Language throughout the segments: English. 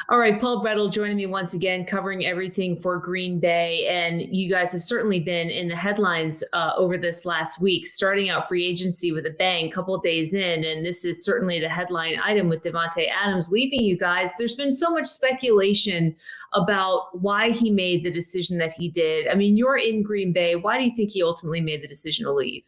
All right, Paul Bretl joining me once again, covering everything for Green Bay. And you guys have certainly been in the headlines over this last week, starting out free agency with a bang, couple of days in. And this is certainly the headline item with Davante Adams leaving you guys. There's been so much speculation about why he made the decision that he did. I mean, you're in Green Bay. Why do you think he ultimately made the decision to leave?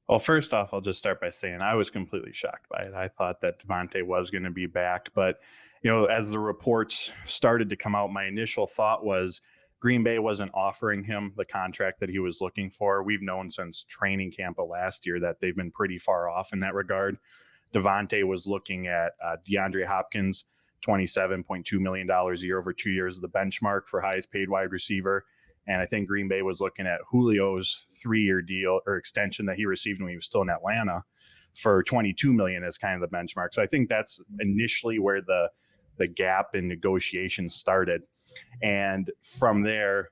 Well, first off, I'll just start by saying I was completely shocked by it. I thought that Davante was going to be back. But, as the reports started to come out, my initial thought was Green Bay wasn't offering him the contract that he was looking for. We've known since training camp of last year that they've been pretty far off in that regard. Davante was looking at DeAndre Hopkins, $27.2 million a year over 2 years, the benchmark for highest paid wide receiver. And I think Green Bay was looking at Julio's 3-year deal or extension that he received when he was still in Atlanta for $22 million as kind of the benchmark. So I think that's initially where the gap in negotiations started. And from there,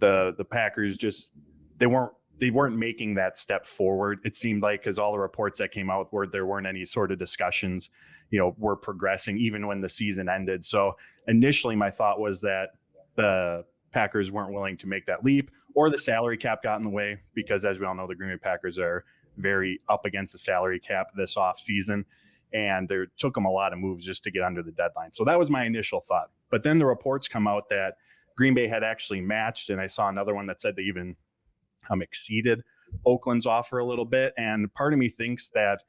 the Packers just they weren't making that step forward. It seemed like, because all the reports that came out were there weren't any sort of discussions, were progressing even when the season ended. So initially my thought was that the Packers weren't willing to make that leap, or the salary cap got in the way, because as we all know, the Green Bay Packers are very up against the salary cap this offseason, and there took them a lot of moves just to get under the deadline. So that was my initial thought. But then the reports come out that Green Bay had actually matched, and I saw another one that said they even exceeded Oakland's offer a little bit. And part of me thinks that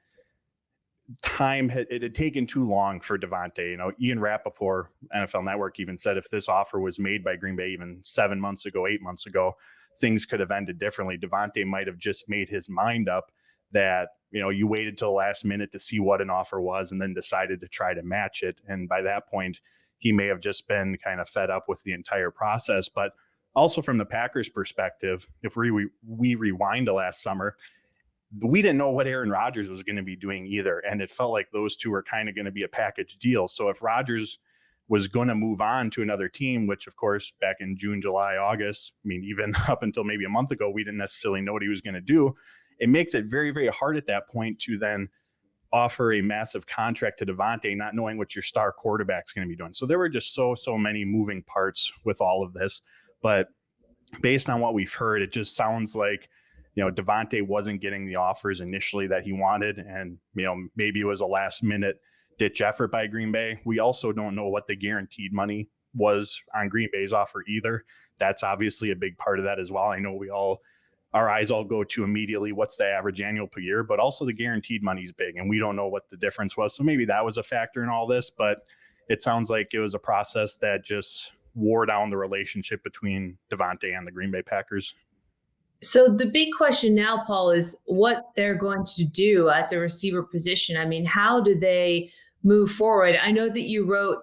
it had taken too long for Davante. Ian Rappaport, NFL Network, even said if this offer was made by Green Bay even 7 months ago, 8 months ago, things could have ended differently. Davante might have just made his mind up that, you waited till the last minute to see what an offer was and then decided to try to match it. And by that point, he may have just been kind of fed up with the entire process. But also from the Packers' perspective, if we rewind to last summer, we didn't know what Aaron Rodgers was going to be doing either. And it felt like those two were kind of going to be a package deal. So if Rodgers was going to move on to another team, which of course, back in June, July, August, even up until maybe a month ago, we didn't necessarily know what he was going to do. It makes it very, very hard at that point to then offer a massive contract to Davante, not knowing what your star quarterback's going to be doing. So there were just so many moving parts with all of this. But based on what we've heard, it just sounds like Davante wasn't getting the offers initially that he wanted. And, maybe it was a last minute ditch effort by Green Bay. We also don't know what the guaranteed money was on Green Bay's offer either. That's obviously a big part of that as well. I know our eyes all go to immediately what's the average annual per year, but also the guaranteed money is big, and we don't know what the difference was. So maybe that was a factor in all this, but it sounds like it was a process that just wore down the relationship between Davante and the Green Bay Packers. So the big question now, Paul, is what they're going to do at the receiver position. I mean, how do they move forward? I know that you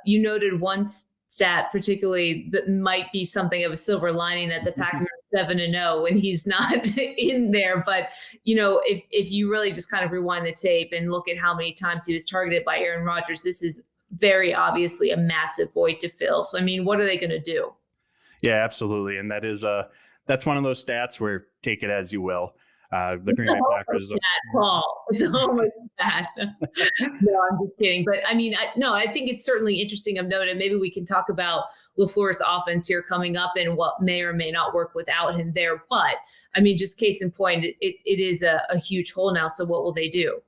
you noted one stat particularly that might be something of a silver lining, that the Packers are 7-0 when he's not in there. But, if you really just kind of rewind the tape and look at how many times he was targeted by Aaron Rodgers, this is very obviously a massive void to fill. So, what are they going to do? Yeah, absolutely. And that's one of those stats where take it as you will. The Green Bay Packers. Paul, it's almost that. No, I'm just kidding. But I think it's certainly interesting of note, and maybe we can talk about LaFleur's offense here coming up and what may or may not work without him there. But just case in point, it is a huge hole now. So what will they do?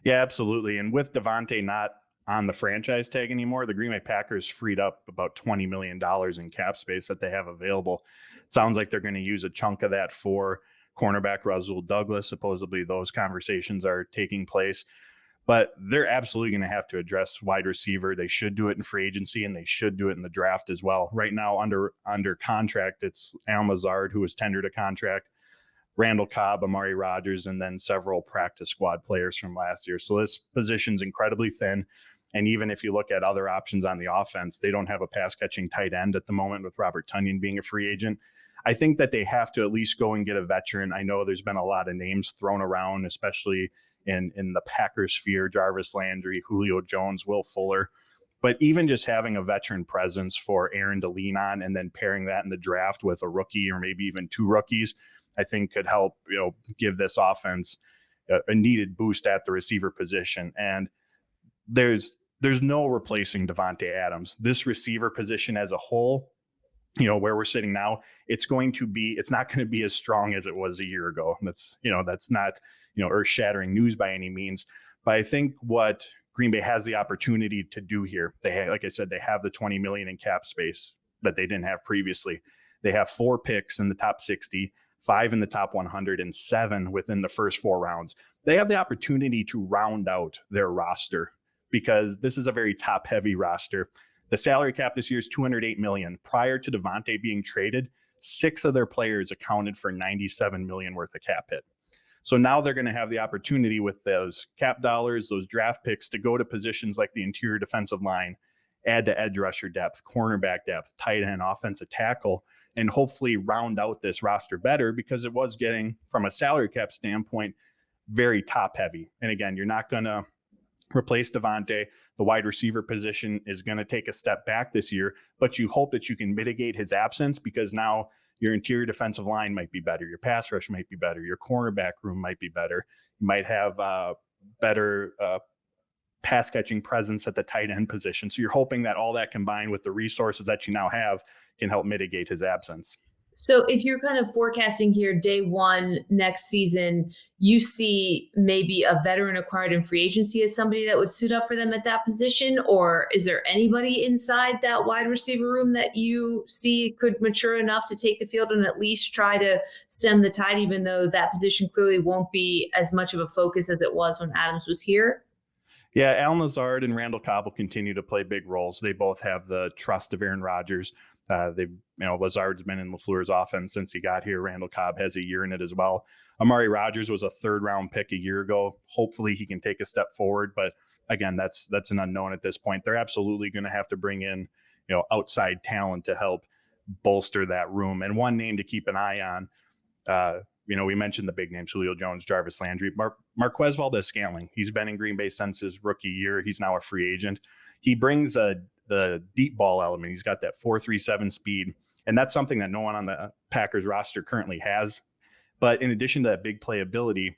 Yeah, absolutely. And with Davante not on the franchise tag anymore, the Green Bay Packers freed up about $20 million in cap space that they have available. It sounds like they're going to use a chunk of that for cornerback Rasul Douglas. Supposedly those conversations are taking place, but they're absolutely going to have to address wide receiver. They should do it in free agency, and they should do it in the draft as well. Right now under contract, it's Al Mazard, who was tendered a contract, Randall Cobb, Amari Rodgers, and then several practice squad players from last year. So this position's incredibly thin. And even if you look at other options on the offense, they don't have a pass-catching tight end at the moment, with Robert Tonyan being a free agent. I think that they have to at least go and get a veteran. I know there's been a lot of names thrown around, especially in the Packers sphere: Jarvis Landry, Julio Jones, Will Fuller. But even just having a veteran presence for Aaron to lean on, and then pairing that in the draft with a rookie or maybe even two rookies, I think could help, give this offense a needed boost at the receiver position. And there's there's no replacing Davante Adams. This receiver position as a whole, where we're sitting now, it's not going to be as strong as it was a year ago. That's not, earth-shattering news by any means. But I think what Green Bay has the opportunity to do here, like I said, they have the $20 million in cap space that they didn't have previously. They have 4 picks in the top 60, 5 in the top 100, and 7 within the first 4 rounds. They have the opportunity to round out their roster because this is a very top-heavy roster. The salary cap this year is $208 million. Prior to Davante being traded, 6 of their players accounted for $97 million worth of cap hit. So now they're going to have the opportunity with those cap dollars, those draft picks, to go to positions like the interior defensive line, add to edge rusher depth, cornerback depth, tight end, offensive tackle, and hopefully round out this roster better because it was getting, from a salary cap standpoint, very top heavy. And again, you're not going to replace Davante. The wide receiver position is going to take a step back this year, but you hope that you can mitigate his absence because now your interior defensive line might be better. Your pass rush might be better. Your cornerback room might be better. You might have better pass catching presence at the tight end position. So you're hoping that all that combined with the resources that you now have can help mitigate his absence. So if you're kind of forecasting here day one next season, you see maybe a veteran acquired in free agency as somebody that would suit up for them at that position? Or is there anybody inside that wide receiver room that you see could mature enough to take the field and at least try to stem the tide, even though that position clearly won't be as much of a focus as it was when Adams was here? Yeah, Allen Lazard and Randall Cobb will continue to play big roles. They both have the trust of Aaron Rodgers. Lazard's been in LaFleur's offense since he got here. Randall Cobb has a year in it as well. Amari Rodgers was a 3rd-round pick a year ago. Hopefully he can take a step forward, but again, that's an unknown at this point. They're absolutely going to have to bring in, outside talent to help bolster that room. And one name to keep an eye on, we mentioned the big names, Julio Jones, Jarvis Landry, Marquez Valdes-Scantling. He's been in Green Bay since his rookie year. He's now a free agent. He brings the deep ball element. He's got that 4.37 speed, and that's something that no one on the Packers roster currently has. But in addition to that big playability,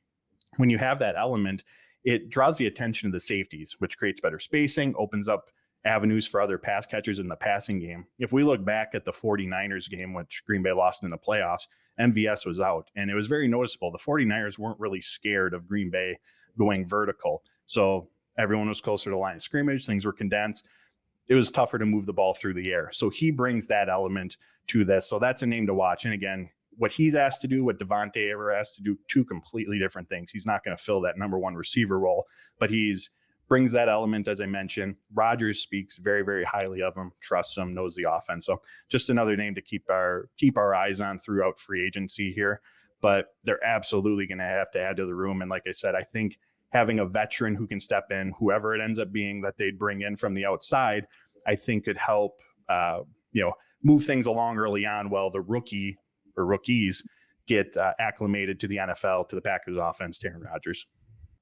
when you have that element, it draws the attention of the safeties, which creates better spacing, opens up avenues for other pass catchers in the passing game. If we look back at the 49ers game, which Green Bay lost in the playoffs, MVS was out, and it was very noticeable. The 49ers weren't really scared of Green Bay going vertical. So everyone was closer to the line of scrimmage. Things were condensed. It was tougher to move the ball through the air. So he brings that element to this. So that's a name to watch. And again, what he's asked to do, what Davante ever asked to do, 2 completely different things. He's not going to fill that number 1 receiver role, but brings that element, as I mentioned. Rodgers speaks very, very highly of him, trusts him, knows the offense. So just another name to keep our eyes on throughout free agency here. But they're absolutely going to have to add to the room. And like I said, I think having a veteran who can step in, whoever it ends up being that they'd bring in from the outside, I think could help, move things along early on while the rookie or rookies get acclimated to the NFL, to the Packers offense, to Aaron Rodgers.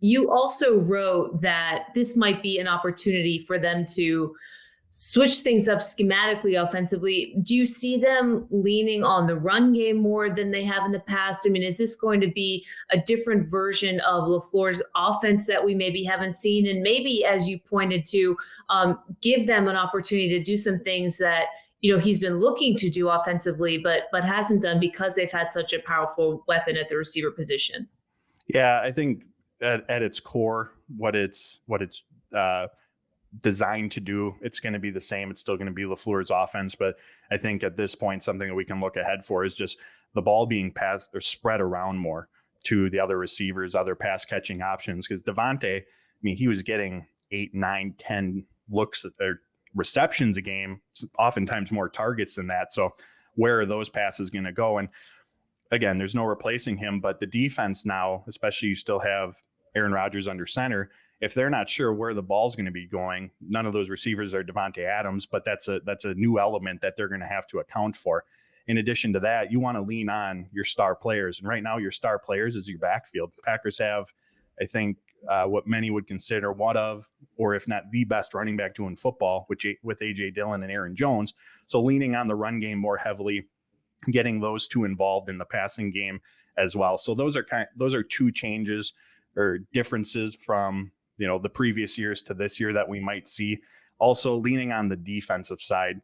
You also wrote that this might be an opportunity for them to switch things up schematically, offensively. Do you see them leaning on the run game more than they have in the past? I mean, is this going to be a different version of LaFleur's offense that we maybe haven't seen? And maybe, as you pointed to, give them an opportunity to do some things that, he's been looking to do offensively, but hasn't done because they've had such a powerful weapon at the receiver position. Yeah, I think at its core, what it's designed to do, it's going to be the same. It's still going to be LaFleur's offense, but I think at this point, something that we can look ahead for is just the ball being passed or spread around more to the other receivers, other pass catching options. Because Davante, he was getting 8, 9, 10 looks or receptions a game, oftentimes more targets than that. So where are those passes going to go? And again, there's no replacing him, but the defense now, especially you still have Aaron Rodgers under center. If they're not sure where the ball's going to be going, none of those receivers are Davante Adams, but that's a new element that they're going to have to account for. In addition to that, you want to lean on your star players. And right now your star players is your backfield. The Packers have, I think, what many would consider one of, or if not the best running back doing football with A.J. Dillon and Aaron Jones. So leaning on the run game more heavily, getting those 2 involved in the passing game as well. So those are 2 changes or differences from the previous years to this year that we might see. Also leaning on the defensive side.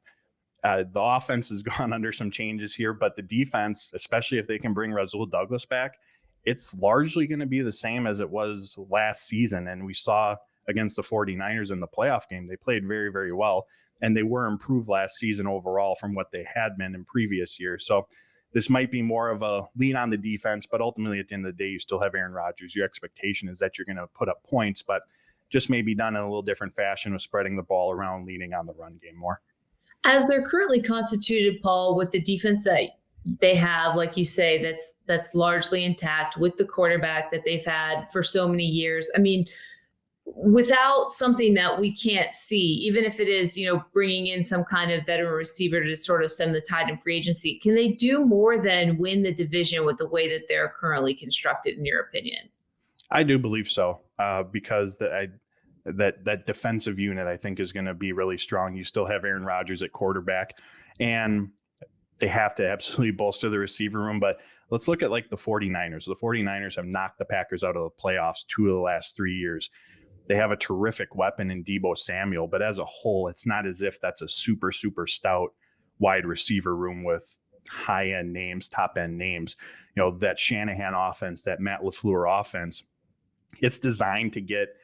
The offense has gone under some changes here, but the defense, especially if they can bring Rasul Douglas back, it's largely going to be the same as it was last season. And we saw against the 49ers in the playoff game, they played very, very well, and they were improved last season overall from what they had been in previous years. So this might be more of a lean on the defense, but ultimately at the end of the day, you still have Aaron Rodgers. Your expectation is that you're going to put up points, but just maybe done in a little different fashion with spreading the ball around, leaning on the run game more. As they're currently constituted, Paul, with the defense that they have, like you say, that's largely intact with the quarterback that they've had for so many years. I mean, without something that we can't see, even if it is, bringing in some kind of veteran receiver to sort of stem the tide in free agency, can they do more than win the division with the way that they're currently constructed, in your opinion? I do believe so, because that defensive unit, I think, is going to be really strong. You still have Aaron Rodgers at quarterback, and they have to absolutely bolster the receiver room. But let's look at like the 49ers. The 49ers have knocked the Packers out of the playoffs 2 of the last 3 years. They have a terrific weapon in Deebo Samuel, but as a whole, it's not as if that's a super, super stout wide receiver room with high-end names, top-end names. That Shanahan offense, that Matt LaFleur offense, it's designed to get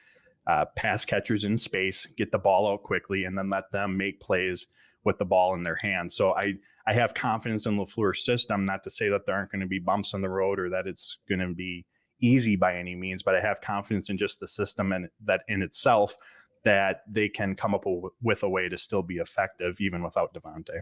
pass catchers in space, get the ball out quickly, and then let them make plays with the ball in their hands. So I have confidence in LaFleur's system, not to say that there aren't going to be bumps on the road or that it's going to be easy by any means, but I have confidence in just the system and that in itself that they can come up with a way to still be effective even without Davante.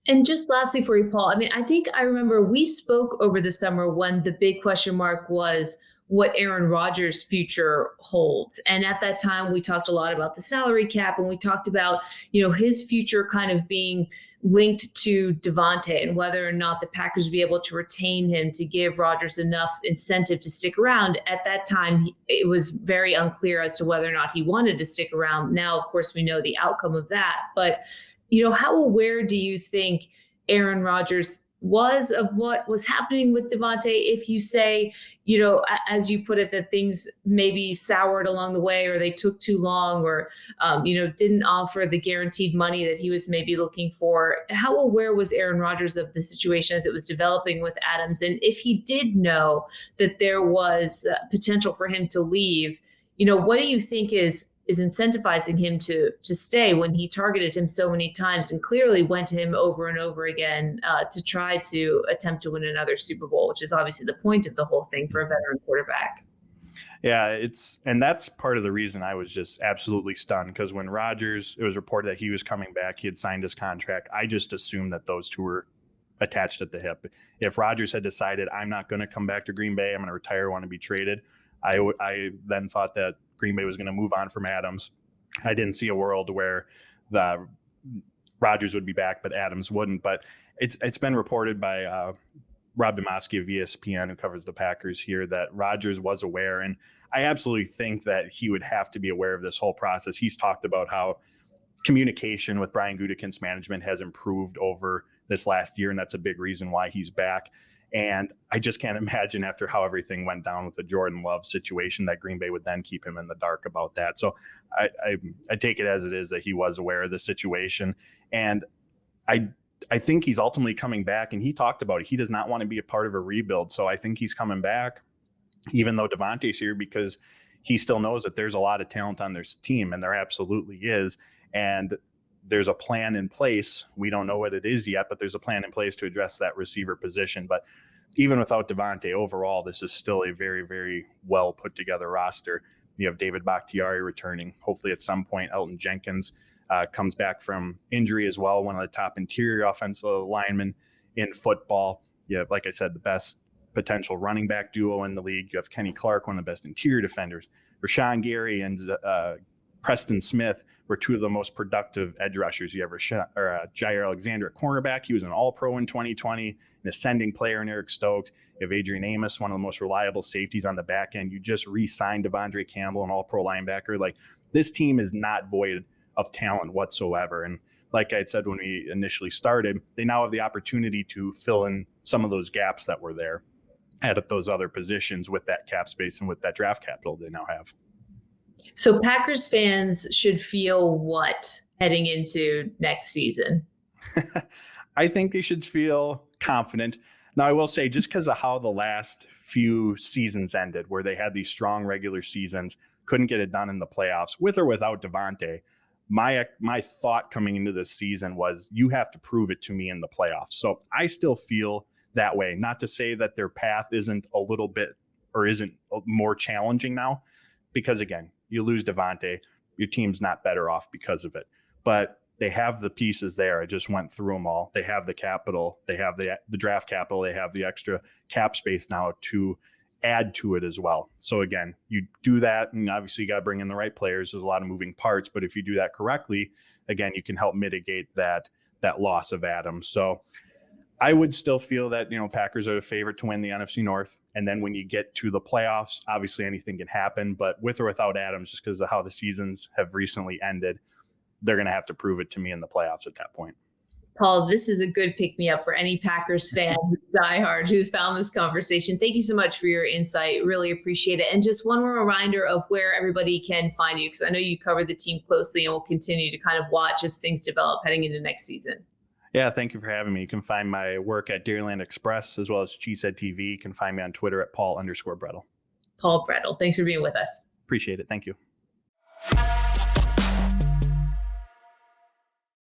And just lastly for you, Paul, I mean, I think I remember we spoke over the summer when the big question mark was what Aaron Rodgers' future holds. And at that time, we talked a lot about the salary cap, and we talked about, his future kind of being linked to Davante and whether or not the Packers would be able to retain him to give Rodgers enough incentive to stick around. At that time, it was very unclear as to whether or not he wanted to stick around. Now, of course, we know the outcome of that. But, how aware do you think Aaron Rodgers was of what was happening with Davante? If you say, as you put it, that things maybe soured along the way, or they took too long, or, didn't offer the guaranteed money that he was maybe looking for. How aware was Aaron Rodgers of the situation as it was developing with Adams? And if he did know that there was potential for him to leave, what do you think is incentivizing him to stay when he targeted him so many times and clearly went to him over and over again to try to attempt to win another Super Bowl, which is obviously the point of the whole thing for a veteran quarterback? Yeah, and that's part of the reason I was just absolutely stunned, because when Rodgers, it was reported that he was coming back, he had signed his contract. I just assumed that those two were attached at the hip. If Rodgers had decided, I'm not going to come back to Green Bay, I'm going to retire, want to be traded, I then thought that Green Bay was going to move on from Adams. I didn't see a world where the Rodgers would be back, but Adams wouldn't. But it's been reported by Rob Demoski of ESPN, who covers the Packers here, that Rodgers was aware. And I absolutely think that he would have to be aware of this whole process. He's talked about how communication with Brian Gutekunst's management has improved over this last year, and that's a big reason why he's back. And I just can't imagine, after how everything went down with the Jordan Love situation, that Green Bay would then keep him in the dark about that. So I take it as it is that he was aware of the situation. And I think he's ultimately coming back, and he talked about it. He does not want to be a part of a rebuild. So I think he's coming back, even though Davante's here, because he still knows that there's a lot of talent on this team, and there absolutely is. And there's a plan in place. We don't know what it is yet, but there's a plan in place to address that receiver position. But even without Davante, overall, this is still a very, very well put together roster. You have David Bakhtiari returning. Hopefully at some point, Elton Jenkins comes back from injury as well, one of the top interior offensive linemen in football. You have, like I said, the best potential running back duo in the league. You have Kenny Clark, one of the best interior defenders. Rashawn Gary and Preston Smith were two of the most productive edge rushers you ever shot. Jair Alexander at cornerback. He was an all-pro in 2020, an ascending player in Eric Stokes. You have Adrian Amos, one of the most reliable safeties on the back end. You just re-signed Devondre Campbell, an all-pro linebacker. Like, this team is not void of talent whatsoever. And like I had said when we initially started, they now have the opportunity to fill in some of those gaps that were there at those other positions with that cap space and with that draft capital they now have. So Packers fans should feel what heading into next season? I think they should feel confident. Now, I will say, just because of how the last few seasons ended, where they had these strong regular seasons, couldn't get it done in the playoffs, with or without Davante, my thought coming into this season was, you have to prove it to me in the playoffs. So I still feel that way. Not to say that their path isn't a little bit or isn't more challenging now, because again, you lose Davante, your team's not better off because of it. But they have the pieces there. I just went through them all. They have the capital. They have the draft capital. They have the extra cap space now to add to it as well. So again, you do that, and obviously you got to bring in the right players. There's a lot of moving parts, but if you do that correctly, again, you can help mitigate that loss of Adams. So I would still feel that, Packers are the favorite to win the NFC North. And then when you get to the playoffs, obviously anything can happen, but with or without Adams, just because of how the seasons have recently ended, they're going to have to prove it to me in the playoffs at that point. Paul, this is a good pick-me-up for any Packers fan, diehard, who's found this conversation. Thank you so much for your insight. Really appreciate it. And just one more reminder of where everybody can find you, because I know you cover the team closely and will continue to kind of watch as things develop heading into next season. Yeah, thank you for having me. You can find my work at Dairyland Express as well as Cheesehead TV. You can find me on Twitter at Paul_Bretl. Paul Bretl, thanks for being with us. Appreciate it. Thank you.